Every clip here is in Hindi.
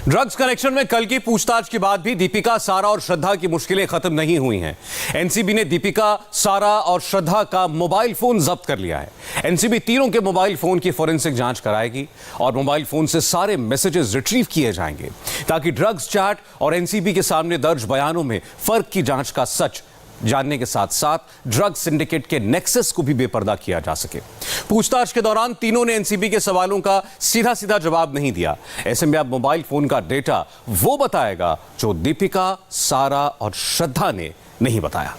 ड्रग्स कनेक्शन में कल की पूछताछ के बाद भी दीपिका, सारा और श्रद्धा की मुश्किलें खत्म नहीं हुई हैं। एनसीबी ने दीपिका, सारा और श्रद्धा का मोबाइल फोन जब्त कर लिया है। एनसीबी तीनों के मोबाइल फोन की फोरेंसिक जांच कराएगी और मोबाइल फोन से सारे मैसेजेस रिट्रीव किए जाएंगे ताकि ड्रग्स चैट और एनसीबी के सामने दर्ज बयानों में फर्क की जांच का सच जानने के साथ साथ ड्रग सिंडिकेट के नेक्सस को भी बेपर्दा किया जा सके। पूछताछ के दौरान तीनों ने एनसीबी के सवालों का सीधा सीधा जवाब नहीं दिया। ऐसे में अब मोबाइल फोन का डेटा वो बताएगा जो दीपिका, सारा और श्रद्धा ने नहीं बताया।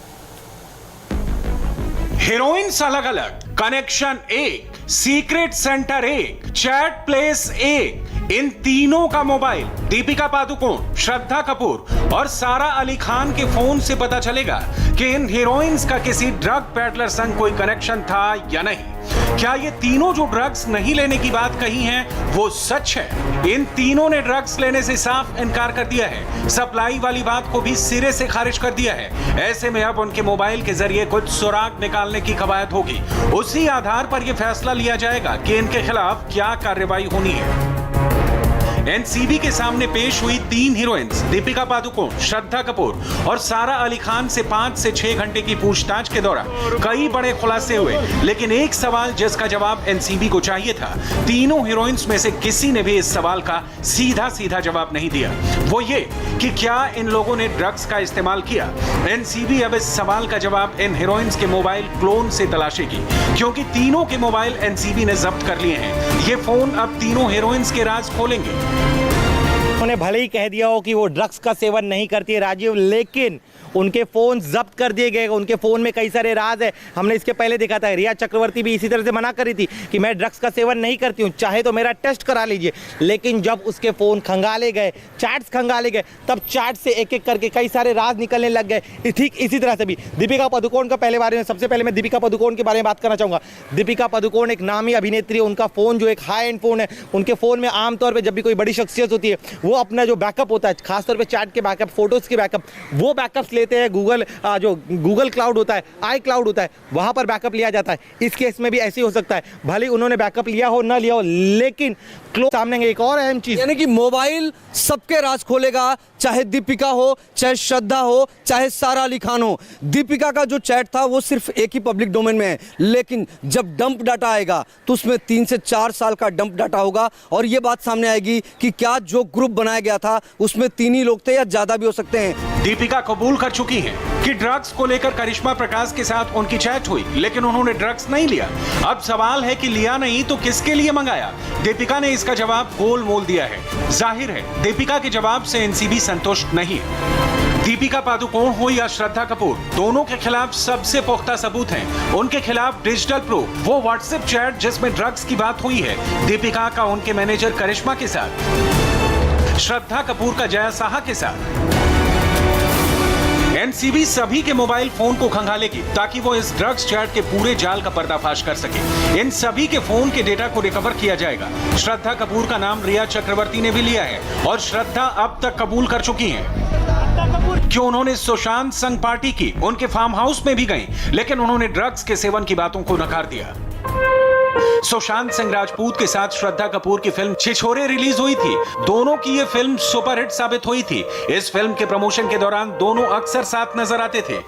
हीरोइंस अलग अलग, कनेक्शन एक, सीक्रेट सेंटर एक, चैट प्लेस एक, इन तीनों का मोबाइल दीपिका पादुकोण, श्रद्धा कपूर और सारा अली खान के फोन से पता चलेगा कि इन हीरोइंस का किसी ड्रग पैडलर संग कोई कनेक्शन था या नहीं। क्या ये तीनों जो ड्रग्स नहीं लेने की बात कही है वो सच है? इन तीनों ने ड्रग्स लेने से साफ इनकार कर दिया है, सप्लाई वाली बात को भी सिरे से खारिज कर दिया है। ऐसे में अब उनके मोबाइल के जरिए कुछ सुराग निकालने की कवायद होगी। उसी आधार पर यह फैसला लिया जाएगा कि इनके खिलाफ क्या कार्रवाई होनी है। एनसीबी के सामने पेश हुई तीन हीरोइंस दीपिका पादुकोण, श्रद्धा कपूर और सारा अली खान से 5 से 6 घंटे की पूछताछ के दौरान कई बड़े खुलासे हुए, लेकिन एक सवाल जिसका जवाब एनसीबी को चाहिए था, तीनों हीरोइंस में से किसी ने भी इस सवाल का सीधा सीधा जवाब नहीं दिया। वो ये कि क्या इन लोगों ने ड्रग्स का इस्तेमाल किया। एनसीबी अब इस सवाल का जवाब इन हीरोइंस के मोबाइल क्लोन से तलाशेगी, क्योंकि तीनों के मोबाइल एनसीबी ने जब्त कर लिए हैं। ये फोन अब तीनों हीरोइंस के राज खोलेंगे। उन्हें भले ही कह दिया हो कि वो ड्रग्स का सेवन नहीं करती है राजीव, लेकिन उनके फ़ोन जब्त कर दिए गए। उनके फ़ोन में कई सारे राज है। हमने इसके पहले देखा था, रिया चक्रवर्ती भी इसी तरह से मना करी थी कि मैं ड्रग्स का सेवन नहीं करती हूँ, चाहे तो मेरा टेस्ट करा लीजिए। लेकिन जब उसके फ़ोन खंगाले गए, चैट्स खंगाले गए, तब चैट से एक एक करके कई सारे राज निकलने लग गए। ठीक इसी तरह से भी दीपिका पादुकोण का पहले बारे में, सबसे पहले मैं दीपिका पादुकोण के बारे में बात करना चाहूँगा। दीपिका पादुकोण एक नामी अभिनेत्री है। उनका फ़ोन जो एक हाई एंड फ़ोन है, उनके फ़ोन में आमतौर पर जब भी कोई बड़ी शख्सियत होती है, वो अपना जो बैकअप होता है, खासतौर पर चैट के बैकअप, फोटोज़ के बैकअप, वो बैकअप्स लेते हैं जो गूगल क्लाउड होता है, आई क्लाउड होता है, वहां पर बैकअप लिया जाता है। इस केस में भी ऐसे ही हो सकता है, भले उन्होंने बैकअप लिया हो ना लिया हो, लेकिन सामने एक और अहम चीज, यानी कि मोबाइल सबके राज खोलेगा, चाहे दीपिका हो, चाहे श्रद्धा हो, चाहे सारा अली खान हो। दीपिका का जो चैट था वो सिर्फ एक ही पब्लिक डोमेन में है, लेकिन जब डंप डाटा आएगा तो उसमें 3 से 4 साल का डंप डाटा होगा और ये बात सामने आएगी कि क्या जो ग्रुप बनाया गया था उसमें 3 ही लोग थे या ज्यादा भी हो सकते हैं। दीपिका कबूल कर चुकी है कि ड्रग्स को लेकर करिश्मा प्रकाश के साथ उनकी चैट हुई, लेकिन उन्होंने ड्रग्स नहीं लिया। अब सवाल है कि लिया नहीं तो किसके लिए मंगाया। दीपिका ने इसका जवाब गोल मोल दिया है। जाहिर है दीपिका के जवाब से एनसीबी संतुष्ट नहीं है। दीपिका पादुकोण हो या श्रद्धा कपूर, दोनों के खिलाफ सबसे पुख्ता सबूत हैं। उनके खिलाफ डिजिटल प्रूफ, वो व्हाट्सएप चैट जिसमें ड्रग्स की बात हुई है दीपिका का उनके मैनेजर करिश्मा के साथ, श्रद्धा कपूर का जया साहा के साथ। एनसीबी सभी के मोबाइल फोन को खंगालेगी ताकि वो इस ड्रग्स चैट के पूरे जाल का पर्दाफाश कर सके। इन सभी के फोन के डेटा को रिकवर किया जाएगा। श्रद्धा कपूर का नाम रिया चक्रवर्ती ने भी लिया है और श्रद्धा अब तक कबूल कर चुकी हैं कि उन्होंने सुशांत संग पार्टी की, उनके फार्म हाउस में भी गई, लेकिन उन्होंने ड्रग्स के सेवन की बातों को नकार दिया। सुशांत सिंह राजपूत के साथ श्रद्धा कपूर की फिल्म छिछोरे रिलीज हुई थी। दोनों की ये फिल्म सुपरहिट साबित हुई थी। इस फिल्म के प्रमोशन के दौरान दोनों अक्सर साथ नजर आते थे।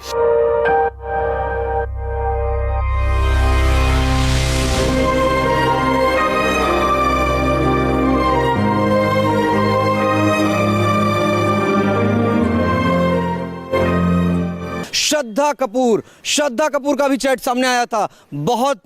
श्रद्धा कपूर का भी चैट सामने आया था। बहुत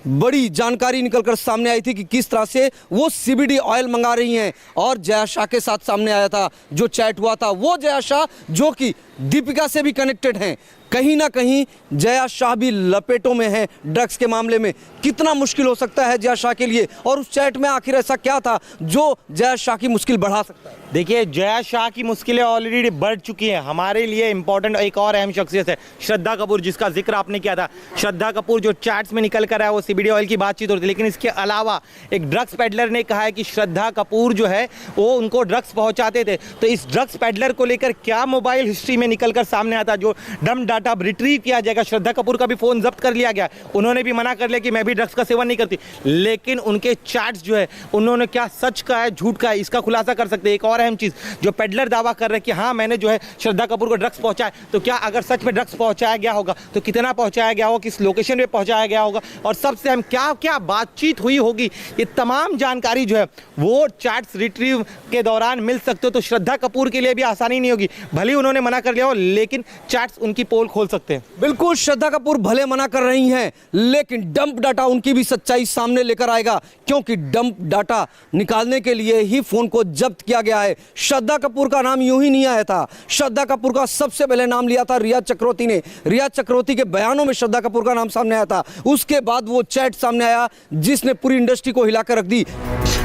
बड़ी जानकारी निकलकर सामने आई थी कि किस तरह से वो सीबीडी ऑयल मंगा रही हैं और जया शाह के साथ सामने आया था जो चैट हुआ था। वो जया शाह जो कि दीपिका से भी कनेक्टेड हैं। कहीं ना कहीं जया शाह भी लपेटों में है ड्रग्स के मामले में। कितना मुश्किल हो सकता है जया शाह के लिए, और उस चैट में आखिर ऐसा क्या था जो जया शाह की मुश्किल बढ़ा सकता है। देखिए, जया शाह की मुश्किलें ऑलरेडी बढ़ चुकी हैं। हमारे लिए इंपॉर्टेंट एक और अहम शख्सियत है श्रद्धा कपूर, जिसका जिक्र आपने किया था। श्रद्धा कपूर जो चैट्स में निकल कर आया वो सीबीडी ऑयल की बातचीत होती है, लेकिन इसके अलावा एक ड्रग्स पेडलर ने कहा है कि श्रद्धा कपूर जो है वो उनको ड्रग्स पहुंचाते थे। तो इस ड्रग्स पेडलर को लेकर क्या मोबाइल हिस्ट्री में निकल कर सामने आता जो डम डाटा अब रिट्रीव किया जाएगा। श्रद्धा कपूर का भी फोन जब्त कर लिया गया, उन्होंने भी मना कर लिया कि मैं भी ड्रग्स का सेवन नहीं करती, लेकिन उनके चैट्स जो है उन्होंने क्या सच का है झूठ का है इसका खुलासा कर सकते हैं। एक और अहम चीज, जो पेडलर दावा कर रहे हैं कि हाँ मैंने जो है श्रद्धा कपूर को ड्रग्स पहुंचाया, तो क्या अगर सच में ड्रग्स पहुंचाया गया होगा तो कितना पहुंचाया गया होगा, किस लोकेशन पे पहुंचाया गया होगा, और सबसे अहम क्या क्या बातचीत हुई होगी, ये तमाम जानकारी जो है वो चैट्स रिट्रीव के दौरान मिल सकते हो। तो श्रद्धा कपूर के लिए भी आसानी नहीं होगी, भले उन्होंने मना कर लिया हो लेकिन चैट्स उनकी पोल खोल सकते हैं। बिल्कुल, श्रद्धा कपूर भले मना कर रही हैं लेकिन डंप डाटा उनकी भी सच्चाई सामने लेकर आएगा, क्योंकि डंप डाटा निकालने के लिए ही फोन को जब्त किया गया है। श्रद्धा कपूर का नाम यूं ही नहीं आया था, श्रद्धा कपूर का सबसे पहले नाम लिया था रिया चक्रवर्ती ने। रिया चक्रवर्ती के बयानों में श्रद्धा कपूर का नाम सामने आया था, उसके बाद वो चैट सामने आया जिसने पूरी इंडस्ट्री को हिलाकर रख दी।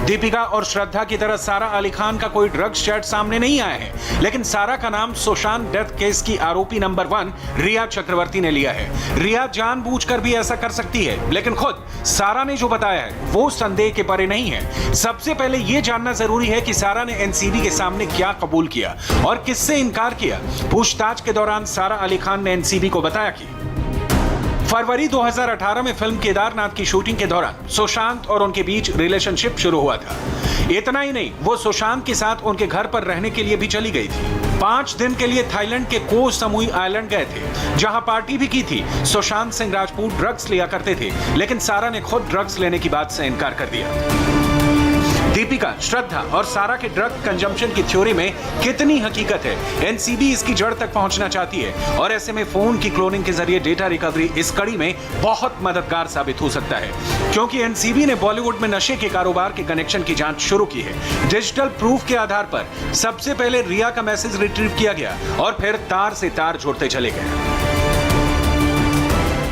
दीपिका और श्रद्धा की तरह सारा अली खान का कोई ड्रग्स चैट सामने नहीं आया है, लेकिन सारा का नाम सुशांत डेथ केस की आरोपी नंबर 1 रिया चक्रवर्ती ने लिया है। रिया जानबूझकर भी ऐसा कर सकती है, लेकिन खुद सारा ने जो बताया है वो संदेह के परे नहीं है। सबसे पहले यह जानना जरूरी है कि सारा ने एनसीबी के सामने क्या कबूल किया और किससे इनकार किया। पूछताछ के दौरान सारा अली खान ने एनसीबी को बताया कि फरवरी 2018 में फिल्म केदारनाथ की शूटिंग के दौरान सुशांत और उनके बीच रिलेशनशिप शुरू हुआ था। इतना ही नहीं, वो सुशांत के साथ उनके घर पर रहने के लिए भी चली गई थी। 5 दिन के लिए थाईलैंड के को समूही आइलैंड गए थे, जहां पार्टी भी की थी। सुशांत सिंह राजपूत ड्रग्स लिया करते थे, लेकिन सारा ने खुद ड्रग्स लेने की बात से इनकार कर दिया। दीपिका, श्रद्धा और सारा के ड्रग कंजम्पशन की थ्योरी में कितनी हकीकत है, एनसीबी इसकी जड़ तक पहुंचना चाहती है, और ऐसे में फोन की क्लोनिंग के जरिए डेटा रिकवरी इस कड़ी में बहुत मददगार साबित हो सकता है, क्योंकि एनसीबी ने बॉलीवुड में नशे के कारोबार के कनेक्शन की जांच शुरू की है। डिजिटल प्रूफ के आधार पर सबसे पहले रिया का मैसेज रिट्रीव किया गया और फिर तार से तार जोड़ते चले गए।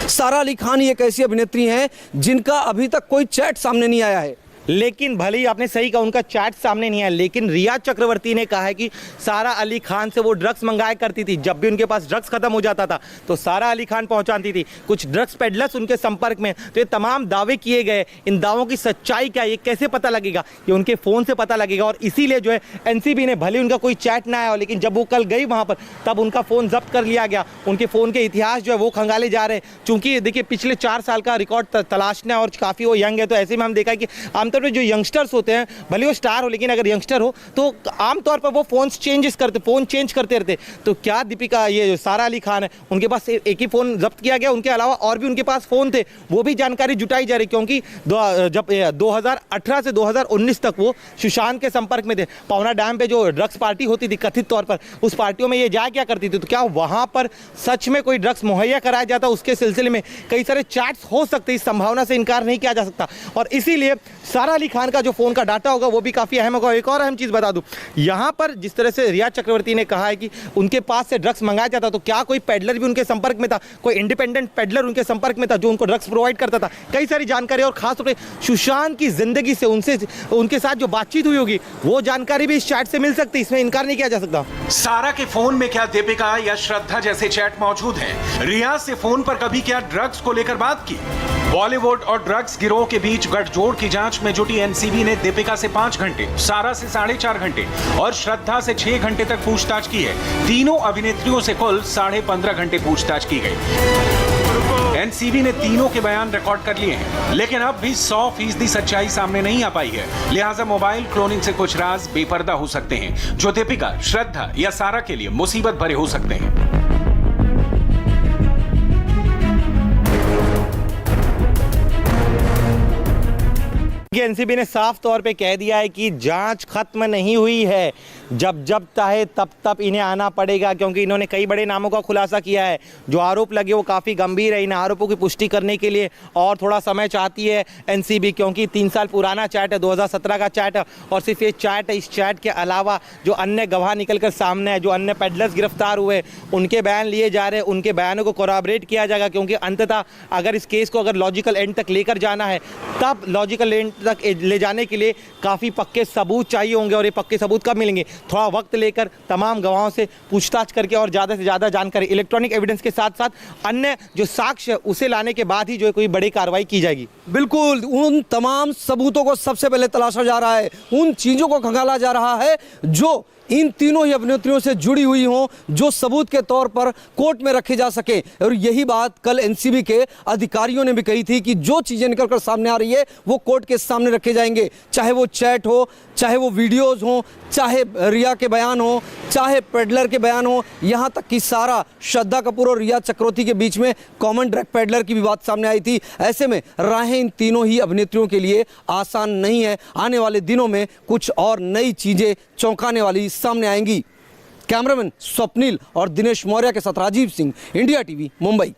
सारा अली खान एक ऐसी अभिनेत्री हैं जिनका अभी तक कोई चैट सामने नहीं आया है, लेकिन भले ही आपने सही कहा उनका चैट सामने नहीं आया, लेकिन रिया चक्रवर्ती ने कहा है कि सारा अली खान से वो ड्रग्स मंगाया करती थी। जब भी उनके पास ड्रग्स खत्म हो जाता था तो सारा अली खान पहुंचाती थी, कुछ ड्रग्स पेडलर्स उनके संपर्क में। तो ये तमाम दावे किए गए, इन दावों की सच्चाई क्या है ये कैसे पता लगेगा, ये उनके फ़ोन से पता लगेगा। और इसीलिए जो है एनसीबी ने, भले उनका कोई चैट ना आया हो, लेकिन जब वो कल गई वहाँ पर तब उनका फ़ोन जब्त कर लिया गया। उनके फ़ोन के इतिहास जो है वो खंगाले जा रहे हैं, चूँकि देखिए पिछले 4 साल का रिकॉर्ड तलाशना और काफ़ी वो यंग है, तो ऐसे में हम देखा कि आमतौर पर जो यंगस्टर्स होते हैं, भले वो स्टार हो लेकिन अगर यंगस्टर हो तो आमतौर पर वो फोन चेंज करते रहते। तो क्या दीपिका, ये जो सारा अली खान है, उनके पास एक ही फोन जब्त किया गया, उनके अलावा और भी उनके पास फोन थे, वो भी जानकारी जुटाई जा रही, क्योंकि जब 2018 से 2019 तक वो सुशांत के संपर्क में थे। पवना डैम पे जो ड्रग्स पार्टी होती थी कथित तौर पर, उस पार्टियों में ये जाया क्या करती थी, तो क्या वहां पर सच में कोई ड्रग्स मुहैया कराया जाता, उसके सिलसिले में कई सारे चैट्स हो सकते, इस संभावना से इनकार नहीं किया जा सकता। और इसीलिए सारा अली खान का जो फोन का डाटा होगा वो भी काफी अहम होगा। एक और अहम चीज बता दूं, यहां पर जिस तरह से रिया चक्रवर्ती ने कहा है कि उनके पास से ड्रग्स मंगाया जाता, तो क्या कोई पेडलर भी उनके संपर्क में था, कोई इंडिपेंडेंट पेडलर उनके संपर्क में था जो उनको ड्रग्स प्रोवाइड करता था। कई सारी जानकारी, और खासतौर पर सुशांत की जिंदगी से उनके साथ जो बातचीत हुई होगी वो जानकारी भी इस चैट से मिल सकती है, इसमें इनकार नहीं किया जा सकता। सारा के फोन में क्या दीपिका या श्रद्धा जैसे चैट मौजूद हैं? रिया से फोन पर कभी क्या ड्रग्स को लेकर बात की? बॉलीवुड और ड्रग्स गिरोह के बीच गठजोड़ की जांच में जुटी एनसीबी ने दीपिका से 5 घंटे, सारा से 4.5 घंटे और श्रद्धा से 6 घंटे तक पूछताछ की है। तीनों अभिनेत्रियों से कुल 15.5 घंटे पूछताछ की गई। एनसीबी ने तीनों के बयान रिकॉर्ड कर लिए हैं, लेकिन अब भी 100% सच्चाई सामने नहीं आ पाई है। लिहाजा मोबाइल क्लोनिंग से कुछ राज बेपर्दा हो सकते हैं, जो दीपिका, श्रद्धा या सारा के लिए मुसीबत भरे हो सकते हैं। एनसीबी ने साफ तौर पे कह दिया है कि जांच खत्म नहीं हुई है, जब चाहे तब इन्हें आना पड़ेगा, क्योंकि इन्होंने कई बड़े नामों का खुलासा किया है। जो आरोप लगे वो काफ़ी गंभीर है। इन आरोपों की पुष्टि करने के लिए और थोड़ा समय चाहती है एनसीबी, क्योंकि 3 साल पुराना चैट है, 2017 का चैट है, और सिर्फ ये चैट है। इस चैट के अलावा जो अन्य गवाह निकल कर सामने है, जो अन्य पेडलर्स गिरफ्तार हुए, उनके बयान लिए जा रहे हैं, उनके बयानों को कोरॉबरेट किया जाएगा, क्योंकि अंततः अगर इस केस को अगर लॉजिकल एंड तक लेकर जाना है, तब लॉजिकल एंड तक ले जाने के लिए काफ़ी पक्के सबूत चाहिए होंगे। और ये पक्के सबूत कब मिलेंगे? थोड़ा वक्त लेकर तमाम गवाहों से पूछताछ करके और ज़्यादा से ज़्यादा जानकारी, इलेक्ट्रॉनिक एविडेंस के साथ साथ अन्य जो साक्ष्य उसे लाने के बाद ही जो है कोई बड़ी कार्रवाई की जाएगी। बिल्कुल, उन तमाम सबूतों को सबसे पहले तलाशा जा रहा है, उन चीज़ों को खंगाला जा रहा है जो इन तीनों ही अभिनेत्रियों से जुड़ी हुई हों जो सबूत के तौर पर कोर्ट में रखे जा सके। और यही बात कल एनसीबी के अधिकारियों ने भी कही थी कि जो चीजें निकलकर सामने आ रही है वो कोर्ट के सामने रखे जाएंगे, चाहे वो चैट हो, चाहे वो वीडियोस हो, चाहे रिया के बयान हो, चाहे पेडलर के बयान हो, यहां तक कि सारा श्रद्धा कपूर और रिया चक्रवर्ती के बीच में कॉमन ड्रग पेडलर की भी बात सामने आई थी। ऐसे में राहें इन तीनों ही अभिनेत्रियों के लिए आसान नहीं है। आने वाले दिनों में कुछ और नई चीजें चौंकाने वाली सामने आएंगी। कैमरामैन स्वप्निल और दिनेश मौर्य के साथ राजीव सिंह, इंडिया टीवी, मुंबई।